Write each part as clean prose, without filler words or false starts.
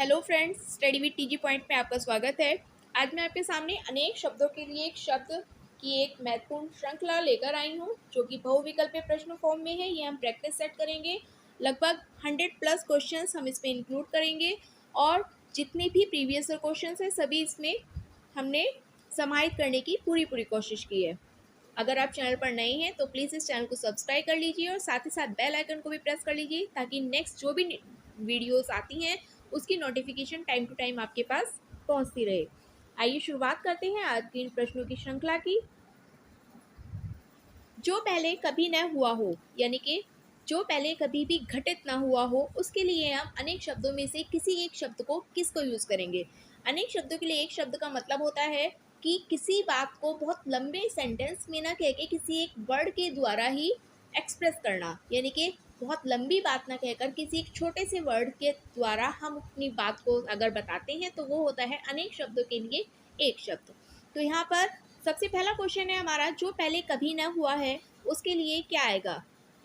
Hello friends, study with TG point में आपका स्वागत है। आज मैं आपके सामने अनेक शब्दों के लिए एक शब्द की एक महत्वपूर्ण श्रृंखला लेकर आई हूँ, जो कि बहुविकल्पीय प्रश्न फॉर्म में है। ये हम प्रैक्टिस सेट करेंगे। लगभग 100+ क्वेश्चंस हम इसमें इंक्लूड करेंगे और जितने भी प्रीवियस क्वेश्चंस हैं सभी इसमें हमने समाहित करने की पूरी कोशिश की है। अगर आप चैनल पर नए हैं तो प्लीज़ इस चैनल को सब्सक्राइब कर लीजिए और साथ ही साथ बेल आइकन को भी प्रेस कर लीजिए, ताकि नेक्स्ट जो भी वीडियोस आती हैं उसकी नोटिफिकेशन टाइम टू टाइम आपके पास पहुंचती रहे। आइए शुरुआत करते हैं आज के इन प्रश्नों की श्रृंखला की। जो पहले कभी न हुआ हो, यानी कि जो पहले कभी भी घटित ना हुआ हो, उसके लिए हम अनेक शब्दों में से किसी एक शब्द को किसको यूज़ करेंगे। अनेक शब्दों के लिए एक शब्द का मतलब होता है कि किसी बात को बहुत लंबे सेंटेंस में ना कह के किसी एक वर्ड के द्वारा ही एक्सप्रेस करना, यानी कि बहुत लंबी बात ना कहकर किसी एक छोटे से वर्ड के द्वारा हम अपनी बात को अगर बताते हैं तो वो होता है अनेक शब्दों के लिए एक शब्द। तो यहाँ पर सबसे पहला क्वेश्चन है हमारा, जो पहले कभी ना हुआ है उसके लिए क्या आएगा।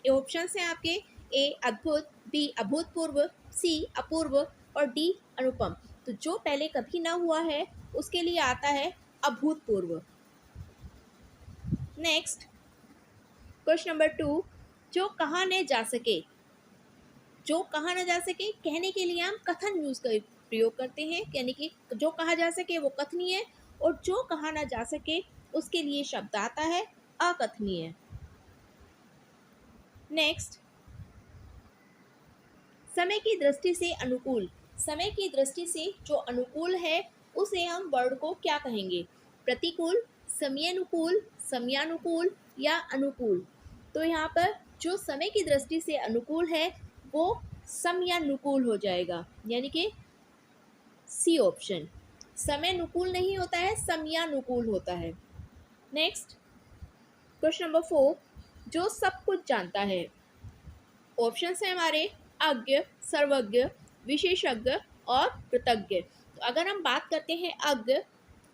ये ऑप्शंस हैं आपके, ए अद्भुत, बी अभूतपूर्व, सी अपूर्व और डी अनुपम। तो जो पहले कभी ना हुआ है उसके लिए आता है अभूतपूर्व। नेक्स्ट क्वेश्चन नंबर 2, जो कहा न जा सके। जो कहा न जा सके कहने के लिए हम कथन यूज कर प्रयोग करते हैं, यानी कि जो कहा जा सके वो कथनीय, और जो कहा न जा सके उसके लिए शब्द आता है अकथनीय। नेक्स्ट, समय की दृष्टि से अनुकूल। समय की दृष्टि से जो अनुकूल है उसे हम वर्ड को क्या कहेंगे। प्रतिकूल, समयानुकूल, समयानुकूल या अनुकूल। तो यहाँ पर जो समय की दृष्टि से अनुकूल है वो समयानुकूल हो जाएगा, यानी कि सी ऑप्शन। समय अनुकूल नहीं होता है, समयानुकूल होता है। नेक्स्ट क्वेश्चन नंबर 4, जो सब कुछ जानता है। ऑप्शन है हमारे अज्ञ, सर्वज्ञ, विशेषज्ञ और कृतज्ञ। तो अगर हम बात करते हैं अज्ञ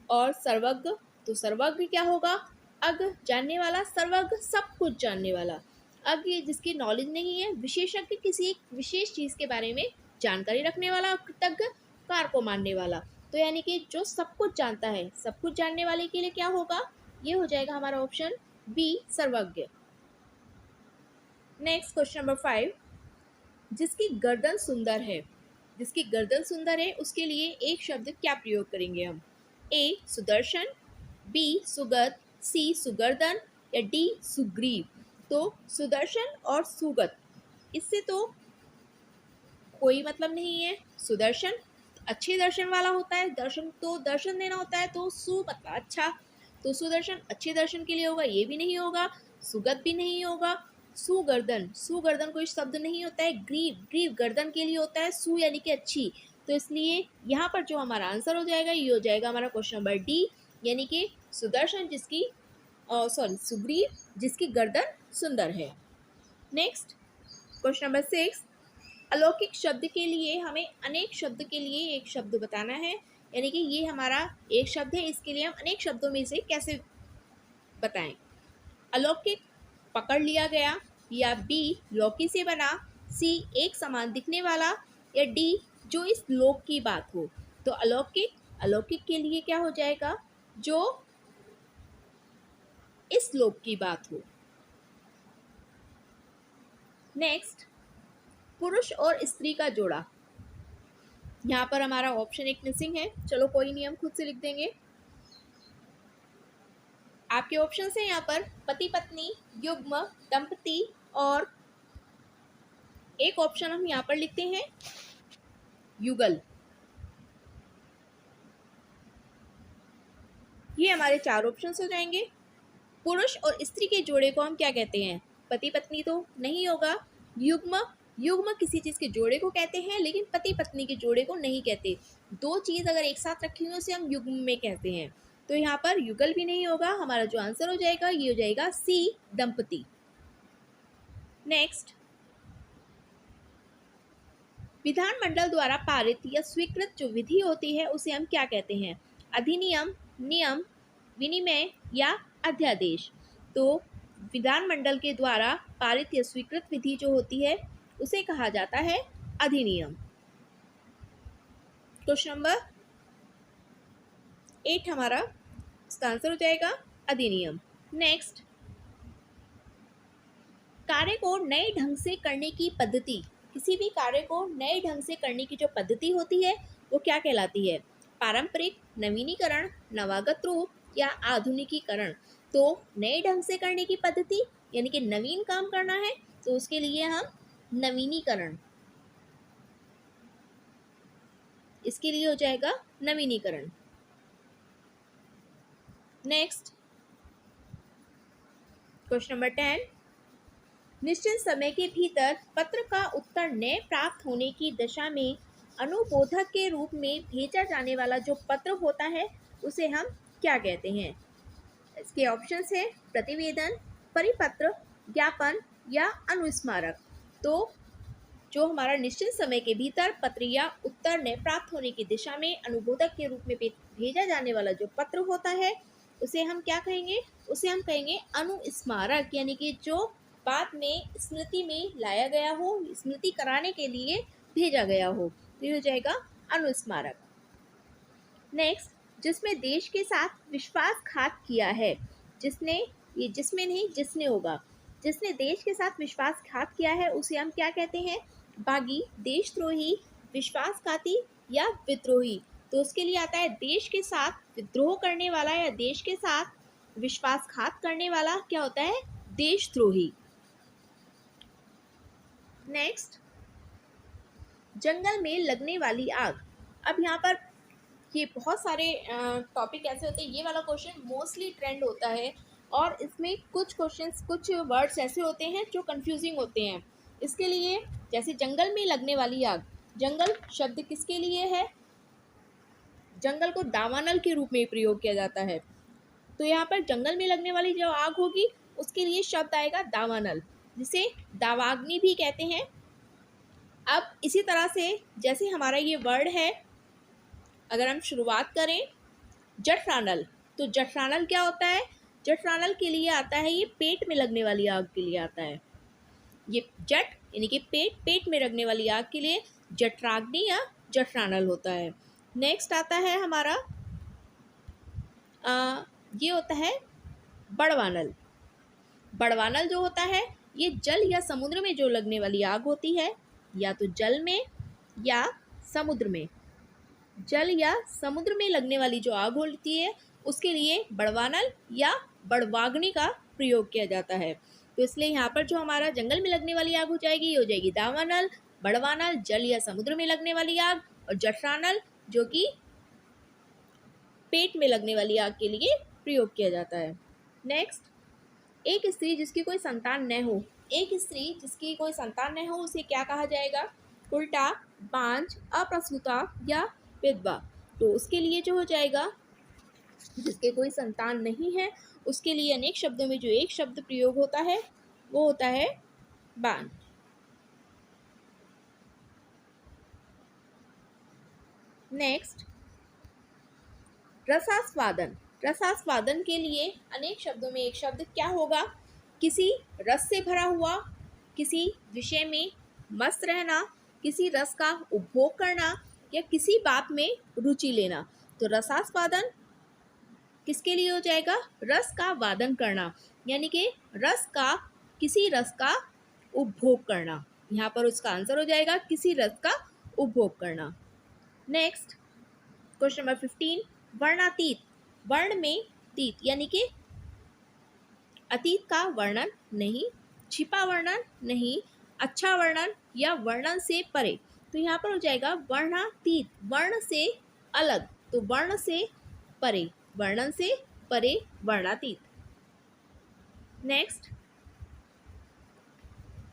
और सर्वज्ञ, तो सर्वज्ञ क्या होगा, अज्ञ जानने वाला, सर्वज्ञ सब कुछ जानने वाला। अज्ञ जिसकी नॉलेज नहीं है, विशेषज्ञ किसी एक विशेष चीज़ के बारे में जानकारी रखने वाला, और कृतज्ञ कार को मानने वाला। तो यानी कि जो सब कुछ जानता है, सब कुछ जानने वाले के लिए क्या होगा, ये हो जाएगा हमारा ऑप्शन बी सर्वज्ञ। नेक्स्ट क्वेश्चन नंबर 5, जिसकी गर्दन सुंदर है। जिसकी गर्दन सुंदर है उसके लिए एक शब्द क्या प्रयोग करेंगे हम। ए सुदर्शन, बी सुगत, सी सुगर्दन या डी सुग्रीव। तो सुदर्शन और सुगत, इससे तो कोई मतलब नहीं है। सुदर्शन अच्छे दर्शन वाला होता है, दर्शन तो दर्शन देना होता है, तो सु मतलब अच्छा, तो सुदर्शन अच्छे दर्शन के लिए होगा, ये भी नहीं होगा। सुगत भी नहीं होगा। सुगर्दन, सुगर्दन कोई शब्द नहीं होता है। ग्रीव, ग्रीव गर्दन के लिए होता है, सु यानी कि अच्छी। तो इसलिए यहाँ पर जो हमारा आंसर हो जाएगा ये हो जाएगा हमारा क्वेश्चन नंबर डी, यानी कि सुदर्शन जिसकी सुग्रीव जिसकी गर्दन सुंदर है। नेक्स्ट क्वेश्चन नंबर 6, अलौकिक शब्द के लिए हमें अनेक शब्द के लिए एक शब्द बताना है, यानी कि ये हमारा एक शब्द है, इसके लिए हम अनेक शब्दों में से कैसे बताएं। अलौकिक पकड़ लिया गया, या बी लौकी से बना, सी एक समान दिखने वाला, या डी जो इस लोक की बात हो। तो अलौकिक, अलौकिक के लिए क्या हो जाएगा, जो इस लोक की बात हो। नेक्स्ट, पुरुष और स्त्री का जोड़ा। यहाँ पर हमारा ऑप्शन एक मिसिंग है, चलो कोई नहीं, हम खुद से लिख देंगे। आपके ऑप्शन है यहाँ पर पति पत्नी, युग्म, दंपति, और एक ऑप्शन हम यहाँ पर लिखते हैं युगल। ये हमारे 4 ऑप्शन हो जाएंगे। पुरुष और स्त्री के जोड़े को हम क्या कहते हैं, पति पत्नी तो नहीं होगा। युग्म, युग्म किसी चीज के जोड़े को कहते हैं, लेकिन पति पत्नी के जोड़े को नहीं कहते। दो चीज अगर एक साथ रखी हुई उसे हम युग्म में कहते हैं। तो यहाँ पर युगल भी नहीं होगा। हमारा जो आंसर हो जाएगा ये हो जाएगा सी दंपति। नेक्स्ट, विधानमंडल द्वारा पारित या स्वीकृत जो विधि होती है उसे हम क्या कहते हैं, अधिनियम, नियम, विनिमय या अध्यादेश। तो विधानमंडल के द्वारा पारित या स्वीकृत विधि जो होती है उसे कहा जाता है अधिनियम। क्वेश्चन नंबर 8 हमारा इसका आंसर हो जाएगा अधिनियम। नेक्स्ट, कार्य को नए ढंग से करने की पद्धति। किसी भी कार्य को नए ढंग से करने की जो पद्धति होती है वो क्या कहलाती है? पारंपरिक, नवीनीकरण, नवागत रूप या आधुनिकीकरण। तो नए ढंग से करने की पद्धति यानी कि नवीन काम करना है तो उसके लिए हम नवीनीकरण, इसके लिए हो जाएगा नवीनीकरण। नेक्स्ट, क्वेश्चन नंबर 10, निश्चित समय के भीतर पत्र का उत्तर न प्राप्त होने की दशा में अनुबोधक के रूप में भेजा जाने वाला जो पत्र होता है उसे हम क्या कहते हैं? इसके ऑप्शंस है प्रतिवेदन, परिपत्र, ज्ञापन या अनुस्मारक। तो जो हमारा निश्चित समय के भीतर पत्र या उत्तर ने प्राप्त होने की दिशा में अनुबोधक के रूप में भेजा जाने वाला जो पत्र होता है उसे हम क्या कहेंगे? उसे हम कहेंगे अनुस्मारक, यानी कि जो बाद में स्मृति में लाया गया हो, स्मृति कराने के लिए भेजा गया हो, तो ये हो जाएगा अनुस्मारक। नेक्स्ट, जिसमें देश के साथ विश्वासघात किया है, जिसने, ये जिसमें नहीं जिसने होगा, जिसने देश के साथ विश्वासघात किया है उसे हम क्या कहते हैं? बागी, देशद्रोही, विश्वासघाती या विद्रोही। तो उसके लिए आता है देश के साथ विद्रोह करने वाला या देश के साथ विश्वासघात करने वाला क्या होता है? देशद्रोही। नेक्स्ट, जंगल में लगने वाली आग। अब यहाँ पर ये बहुत सारे टॉपिक ऐसे होते हैं, ये वाला क्वेश्चन मोस्टली ट्रेंड होता है और इसमें कुछ क्वेश्चंस, कुछ वर्ड्स ऐसे होते हैं जो कंफ्यूजिंग होते हैं। इसके लिए जैसे जंगल में लगने वाली आग, जंगल शब्द किसके लिए है? जंगल को दावानल के रूप में प्रयोग किया जाता है। तो यहाँ पर जंगल में लगने वाली जो आग होगी उसके लिए शब्द आएगा दावानल, जिसे दावाग्नि भी कहते हैं। अब इसी तरह से जैसे हमारा ये वर्ड है, अगर हम शुरुआत करें जठरानल, तो जठरानल क्या होता है? जठरानल के लिए आता है ये पेट में लगने वाली आग के लिए आता है। ये जठ यानी कि पेट, पेट में लगने वाली आग के लिए जठराग्नि या जठरानल होता है। नेक्स्ट आता है हमारा ये होता है बड़वानल। बड़वानल जो होता है ये जल या समुद्र में जो लगने वाली आग होती है, या तो जल में या समुद्र में, जल या समुद्र में लगने वाली जो आग होती है उसके लिए बड़वानल या बड़वाग्नि का प्रयोग किया जाता है। तो इसलिए यहाँ पर जो हमारा जंगल में लगने वाली आग हो जाएगी, ये हो जाएगी दावानल, बड़वानल जल या समुद्र में लगने वाली आग, और जठरानल जो कि पेट में लगने वाली आग के लिए प्रयोग किया जाता है। नेक्स्ट, एक स्त्री जिसकी कोई संतान न हो, एक स्त्री जिसकी कोई संतान न हो उसे क्या कहा जाएगा? उल्टा, बांझ, अप्रसूता या विधवा। तो उसके लिए जो हो जाएगा, जिसके कोई संतान नहीं है उसके लिए अनेक शब्दों में जो एक शब्द प्रयोग होता है वो होता है बांझ। नेक्स्ट, रसास्वादन। रसास्वादन के लिए अनेक शब्दों में एक शब्द क्या होगा? किसी रस से भरा हुआ, किसी विषय में मस्त रहना, किसी रस का उपभोग करना या किसी बात में रुचि लेना। तो रसास्वादन किसके लिए हो जाएगा? रस का वादन करना, यानी कि रस का, किसी रस का उपभोग करना। यहाँ पर उसका आंसर हो जाएगा किसी रस का उपभोग करना। Next, question number 15, वर्णातीत। वर्ण में तीत यानी कि अतीत का वर्णन नहीं, छिपा वर्णन नहीं, अच्छा वर्णन या वर्णन से परे। तो यहाँ पर हो जाएगा वर्णातीत, वर्ण से अलग, तो वर्ण से परे, वर्णन से परे वर्णातीत। नेक्स्ट,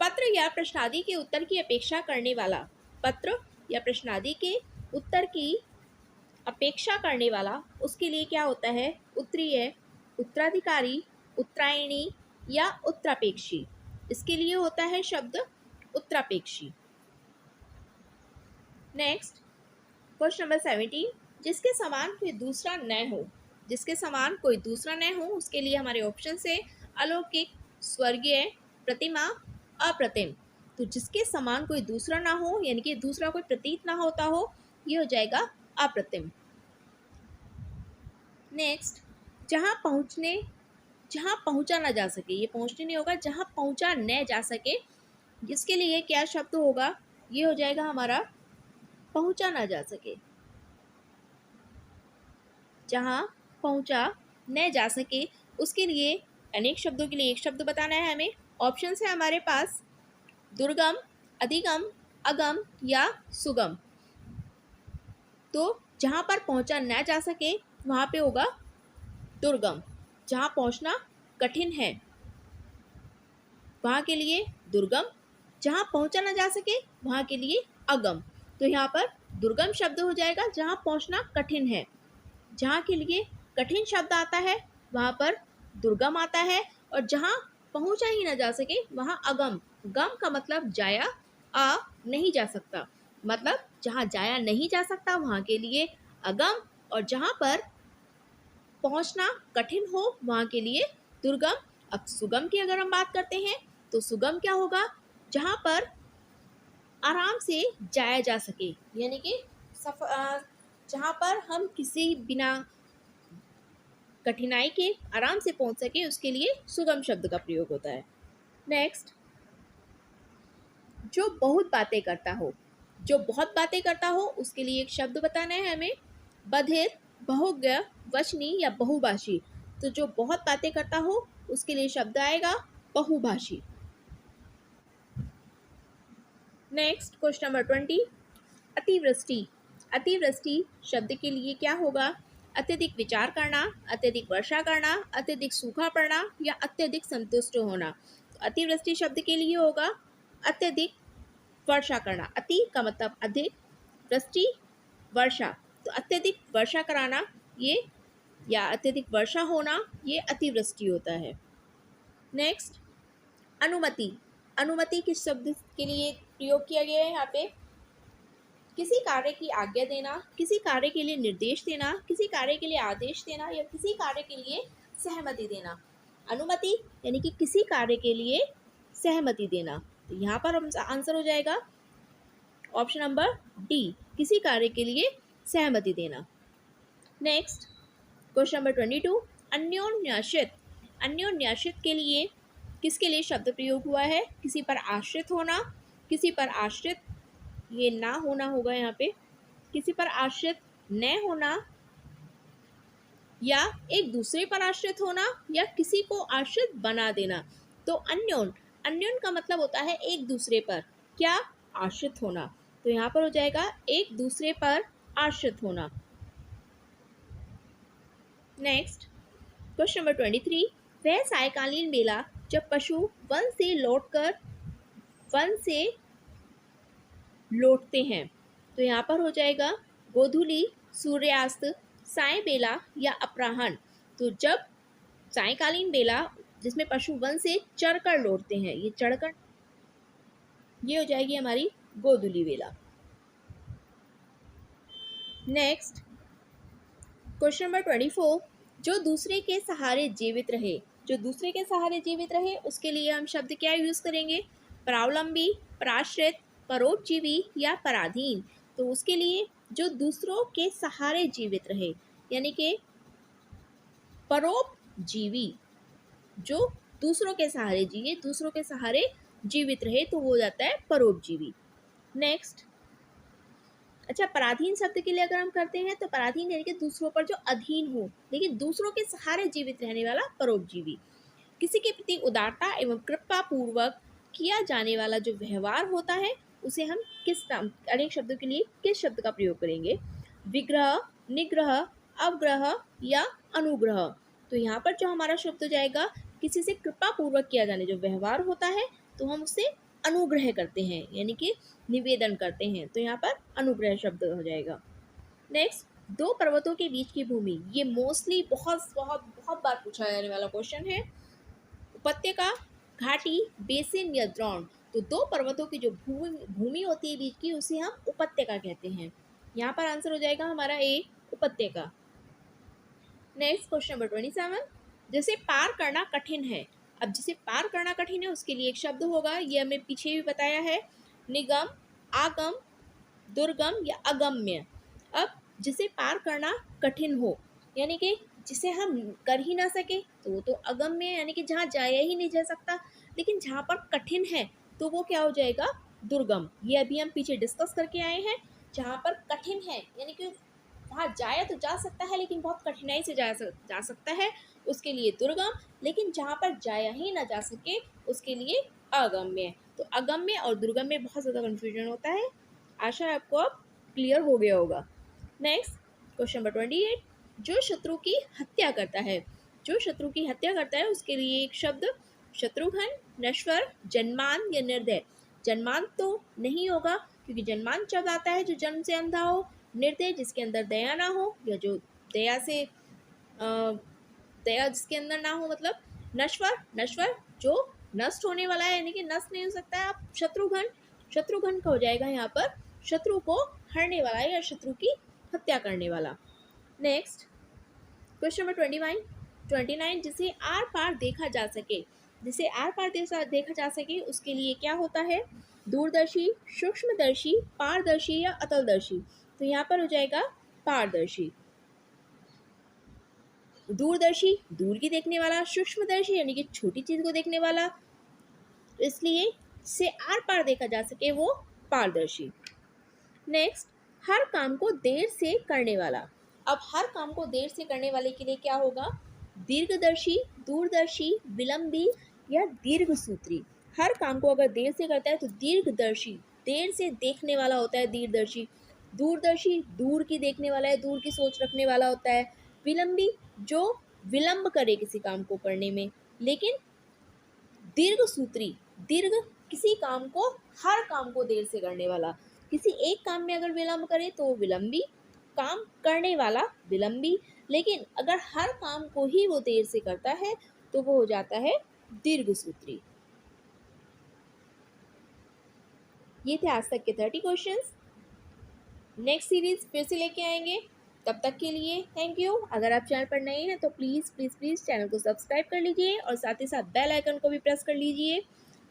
पत्र या प्रश्नादि के उत्तर की अपेक्षा करने वाला। पत्र या प्रश्नादि के उत्तर की अपेक्षा करने वाला, उसके लिए क्या होता है? उत्तरीय, उत्तराधिकारी, उत्तरायणी या उत्तरापेक्षी। इसके लिए होता है शब्द उत्तरापेक्षी। नेक्स्ट, क्वेश्चन नंबर 17, जिसके समान कोई दूसरा न हो। जिसके समान कोई दूसरा न हो उसके लिए हमारे ऑप्शन से अलौकिक, स्वर्गीय, प्रतिमा, अप्रतिम। तो जिसके समान कोई दूसरा ना हो यानी कि दूसरा कोई प्रतीत ना होता हो, ये हो जाएगा अप्रतिम। नेक्स्ट, जहाँ पहुँचा ना जा सके, ये पहुँचने नहीं होगा, जहाँ पहुँचा न जा सके, जिसके लिए क्या शब्द होगा, ये हो जाएगा हमारा पहुँचा ना जा सके। जहाँ पहुँचा न जा सके, उसके लिए अनेक शब्दों के लिए एक शब्द बताना है हमें। ऑप्शन है हमारे पास दुर्गम, अधिगम, अगम या सुगम। तो जहाँ पर पहुँचा न जा सके वहाँ पे होगा दुर्गम। जहाँ पहुँचना कठिन है वहाँ के लिए दुर्गम, जहाँ पहुँचा न जा सके वहाँ के लिए अगम। तो यहाँ पर दुर्गम शब्द हो जाएगा जहाँ पहुँचना कठिन है। जहाँ के लिए कठिन शब्द आता है वहाँ पर दुर्गम आता है, और जहाँ पहुँचा ही न जा सके वहाँ अगम। गम का मतलब जाया आ नहीं जा सकता, मतलब जहाँ जाया नहीं जा सकता वहाँ के लिए अगम, और जहाँ पर पहुँचना कठिन हो वहाँ के लिए दुर्गम। अब सुगम की अगर हम बात करते हैं तो सुगम क्या होगा, जहाँ पर आराम से जाया जा सके, यानी कि जहाँ पर हम किसी बिना कठिनाई के आराम से पहुंच सके, उसके लिए सुगम शब्द का प्रयोग होता है। नेक्स्ट, जो बहुत बातें करता हो, जो बहुत बातें करता हो उसके लिए एक शब्द बताना है हमें। बधिर, बहुज्ञ, वचनी या बहुभाषी। तो जो बहुत बातें करता हो उसके लिए शब्द आएगा बहुभाषी। नेक्स्ट, क्वेश्चन नंबर 20, अतिवृष्टि। अतिवृष्टि शब्द के लिए क्या होगा, अत्यधिक विचार करना, अत्यधिक वर्षा करना, अत्यधिक सूखा पड़ना या अत्यधिक संतुष्ट होना। तो अतिवृष्टि शब्द के लिए होगा अत्यधिक वर्षा करना। अति का मतलब अधिक, वृष्टि वर्षा, तो अत्यधिक वर्षा कराना ये, या अत्यधिक वर्षा होना, ये अतिवृष्टि होता है। नेक्स्ट, अनुमति। अनुमति किस शब्द के लिए प्रयोग किया गया है यहाँ पे, किसी कार्य की आज्ञा देना, किसी कार्य के लिए निर्देश देना, किसी कार्य के लिए आदेश देना या किसी कार्य के लिए सहमति देना। अनुमति यानी कि किसी कार्य के लिए सहमति देना। तो यहाँ पर आंसर हो जाएगा ऑप्शन नंबर डी, किसी कार्य के लिए सहमति देना। नेक्स्ट, क्वेश्चन नंबर 22, अन्योन्याश्रित। अन्योन्याश्रित के लिए किसके लिए शब्द प्रयोग हुआ है, किसी पर आश्रित होना, किसी पर आश्रित, ये ना होना होगा यहाँ पे, किसी पर आश्रित न होना, या एक दूसरे पर आश्रित होना, या किसी को आश्रित बना देना। तो अन्योन, अन्योन का मतलब होता है एक दूसरे पर क्या आश्रित होना। तो यहाँ पर हो जाएगा एक दूसरे पर आश्रित होना। नेक्स्ट, क्वेश्चन नंबर 23, वह सायकालीन बेला जब पशु वन से लौटते हैं। तो यहाँ पर हो जाएगा गोधूली, सूर्यास्त, साय बेला या अपराह्न। तो जब सायकालीन बेला जिसमें पशु वन से चढ़कर लौटते हैं, ये चढ़कर, ये हो जाएगी हमारी गोधूली बेला। नेक्स्ट, क्वेश्चन नंबर 24, जो दूसरे के सहारे जीवित रहे। जो दूसरे के सहारे जीवित रहे उसके लिए हम शब्द क्या यूज करेंगे, परावलंबी, पराश्रित, परोपजीवी या पराधीन। तो उसके लिए जो दूसरों के सहारे जीवित रहे, यानी कि परोपजीवी, जो दूसरों के सहारे जिए, दूसरों के सहारे जीवित रहे, तो वो हो जाता है परोपजीवी। नेक्स्ट, अच्छा, पराधीन शब्द के लिए अगर हम करते हैं तो पराधीन यानी कि दूसरों पर जो अधीन हो लेकिन दूसरों के सहारे जीवित रहने वाला परोपजीवी। किसी के प्रति उदारता एवं कृपा पूर्वक किया जाने वाला जो व्यवहार होता है उसे हम किस नाम, अनेक शब्दों के लिए किस शब्द का प्रयोग करेंगे, विग्रह, निग्रह, अवग्रह या अनुग्रह। तो यहाँ पर जो हमारा शब्द हो जाएगा, किसी से कृपा पूर्वक किया जाने जो व्यवहार होता है तो हम उससे अनुग्रह करते हैं, यानी कि निवेदन करते हैं। तो यहाँ पर अनुग्रह शब्द हो जाएगा। नेक्स्ट, दो पर्वतों के बीच की भूमि, ये मोस्टली बहुत बहुत बहुत बार पूछा जाने वाला क्वेश्चन है। उपत्यका, घाटी, बेसिन या द्रोण। तो दो पर्वतों की जो भूमि होती है बीच की, उसे हम उपत्यका कहते हैं। यहाँ पर आंसर हो जाएगा हमारा ए, उपत्यका। नेक्स्ट, क्वेश्चन नंबर 27, जिसे पार करना कठिन है। अब जिसे पार करना कठिन है उसके लिए एक शब्द होगा, ये हमने पीछे भी बताया है, निगम, आगम, दुर्गम या अगम्य। अब जिसे पार करना कठिन हो, यानी कि जिसे हम कर ही ना सके तो वो तो अगम्य है, यानी कि जहाँ जाया ही नहीं जा सकता। लेकिन जहाँ पर कठिन है तो वो क्या हो जाएगा, दुर्गम। ये अभी हम पीछे डिस्कस करके आए हैं। जहाँ पर कठिन है यानी कि वहाँ जाया तो जा सकता है लेकिन बहुत कठिनाई से जा सकता है, उसके लिए दुर्गम। लेकिन जहाँ पर जाया ही ना जा सके उसके लिए अगम्य। तो अगम्य और दुर्गम में बहुत ज़्यादा कन्फ्यूजन होता है। आशा है आपको अब क्लियर हो गया होगा। नेक्स्ट क्वेश्चन नंबर 28, जो शत्रु की हत्या करता है, जो शत्रु की हत्या करता है उसके लिए एक शब्द शत्रुघ्न, नश्वर, जन्मान या निर्दय। जन्मान तो नहीं होगा क्योंकि जन्मान शब्द आता है जो जन्म से अंधा हो। निर्दय जिसके अंदर दया ना हो, या जो दया से दया जिसके अंदर ना हो, मतलब नश्वर, नश्वर जो नष्ट होने वाला है यानी कि नष्ट नहीं हो सकता है। आप शत्रुघ्न, शत्रुघ्न का हो जाएगा यहाँ पर शत्रु को हरने वाला या शत्रु की हत्या करने वाला। नेक्स्ट क्वेश्चन नंबर 29, जिसे आर पार देखा जा सके, जिसे आर पार देखा जा सके उसके लिए क्या होता है, दूरदर्शी, सूक्ष्मदर्शी, पारदर्शी या अतलदर्शी। तो यहाँ पर हो जाएगा पारदर्शी। दूरदर्शी दूर की देखने वाला, सूक्ष्मदर्शी यानी कि छोटी चीज को देखने वाला, इसलिए से आर पार देखा जा सके वो पारदर्शी। नेक्स्ट, हर काम को देर से करने वाला। अब हर काम को देर से करने वाले के लिए क्या होगा, दीर्घदर्शी, दूरदर्शी, विलंबी या दीर्घसूत्री। हर काम को अगर देर से करता है तो दीर्घदर्शी, देर से देखने वाला होता है दीर्घदर्शी। दूरदर्शी दूर की देखने वाला है, दूर की सोच रखने वाला होता है। विलंबी जो विलंब करे किसी काम को करने में। लेकिन दीर्घसूत्री, दीर्घ किसी काम को, हर काम को देर से करने वाला। किसी एक काम में अगर विलंब करे तो विलंबी, काम करने वाला विलंबी। लेकिन अगर हर काम को ही वो देर से करता है तो वो हो जाता है दीर्घसूत्री। ये थे आज तक के 30 क्वेश्चंस। नेक्स्ट सीरीज फिर से लेके आएंगे। तब तक के लिए थैंक यू। अगर आप चैनल पर नए हैं तो प्लीज़ प्लीज़ प्लीज़ चैनल को सब्सक्राइब कर लीजिए और साथ ही साथ बेल आइकन को भी प्रेस कर लीजिए।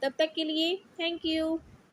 तब तक के लिए थैंक यू।